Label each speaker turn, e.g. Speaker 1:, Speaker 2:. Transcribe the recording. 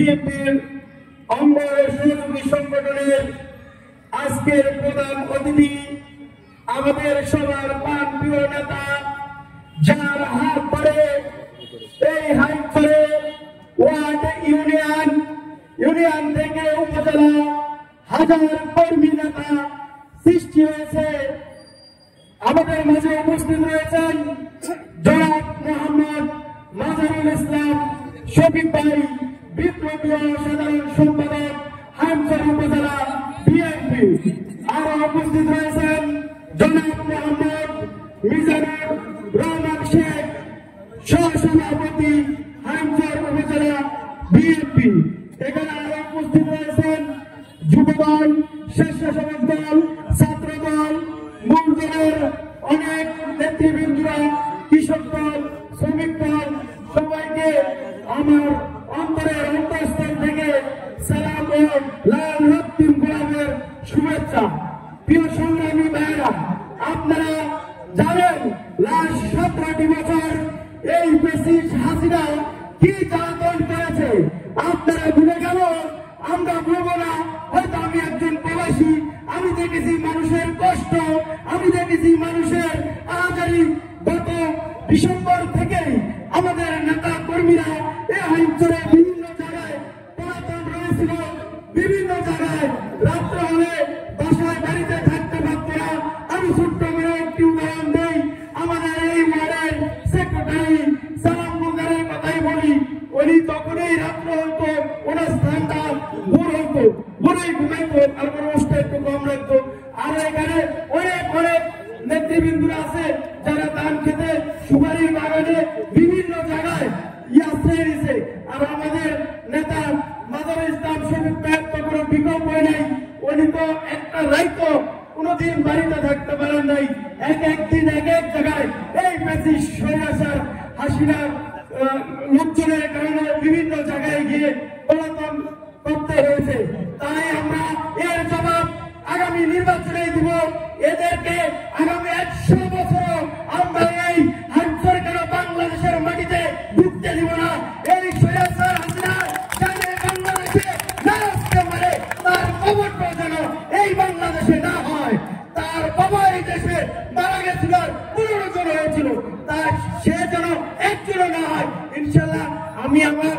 Speaker 1: বিএনপির অঙ্গ সহযোগী সংগঠনের আজকের প্রধান অতিথি আমাদের সবার প্রিয় নেতা, যার হাত ধরে এই হাইকোর্টে ওয়ার্ড ইউনিয়ন থেকে উপজেলা হাজার কর্মী নেতা সৃষ্টি হয়েছে। আমাদের মাঝে উপস্থিত রয়েছেন জনাব মোহাম্মদ মাজারুল ইসলাম শফিক ভাই, বিপ্লবীয় সাধারণ সম্পাদক, হাইমচর উপজেলা বিএনপি। আরো উপস্থিত রয়েছেন জনাব মোহাম্মদ মিজানুর রহমান শেখ, সহসভাপতি, হাইমচর উপজেলা বিএনপি। এখানে আরো উপস্থিত রয়েছেন যুবদল, স্বেচ্ছাসেবক দল, ছাত্র দল, মূল দলের অনেক নেতৃবৃন্দরা, কৃষক দল, শ্রমিক দল, সবাইকে আমার অন্তরের অন্তঃস্থল থেকে সালাম ও লাল রক্তিম গোলাপের শুভেচ্ছা। প্রিয় সংগ্রামী ভাইয়েরা, আপনারা জানেন লাস্ট 17টি বছর এই ফ্যাসিস্ট হাসিনা কি জ্বালাতন করেছে। আপনারা ভুলে গেল, আমরা ভুলবো না। হয়তো আমি একজন প্রবাসী, আমি দেখেছি মানুষের কষ্ট, আমি দেখেছি মানুষের আহাজারি। গত ডিসেম্বর থেকেই আমাদের নেতা কর্মীরা এই অঞ্চলে বিভিন্ন জায়গায় পলাতন রয়েছিল, বিভিন্ন জায়গায় রাত্র হলে বাসায় বাড়িতে থাকতে পারত না। আমি ছোট্ট করে একটি উদাহরণ দেই, আমাদের এই ওয়ার্ডের সেক্রেটারি সালাম বুলগারের কথাই বলি। উনি তখনই রাত্র হতো, ওনার স্থানটা ভোর হতো, ভোরেই ঘুমাইতো, তারপর অবস্থা একটু কম রাখতো। আর এখানে অনেক অনেক নেতৃবৃন্দরা আছে যারা ধান খেতে, সুপারির বাগানে, বিভিন্ন জায়গায় আশ্রয় নিছে। আর আমাদের নেতা মাজারুল ইসলাম শফিক ভাইয়ের তো কোনো বিকল্প নাই। উনি তো একটা রাইতো কোনোদিন বাড়িতে থাকতে পারেন নাই। একদিন এক জায়গায় এই ফ্যাসিস্ট স্বৈরাচার হাসিনার লোকজনের কারণে বিভিন্ন জায়গায় গিয়ে পলাতন করতে হয়েছে। তাই আমরা এর জবাব আগামী নির্বাচনে দিব। এদেরকে আগামী 100 বছর আমরা এই হাইকোর্ট কেন বাংলাদেশের মাটিতে ঢুকতে দিব না। এই স্বৈরাচার হাসিনা যাতে বাংলাদেশে না আসতে পারে, তার খবরটা যেন এই বাংলাদেশে না হয়। তার বাবা এই দেশে মারা গেছিল, 15 জন হয়েছিল, তার সে যেন একজনও না হয়। ইনশাল্লাহ আমি আমার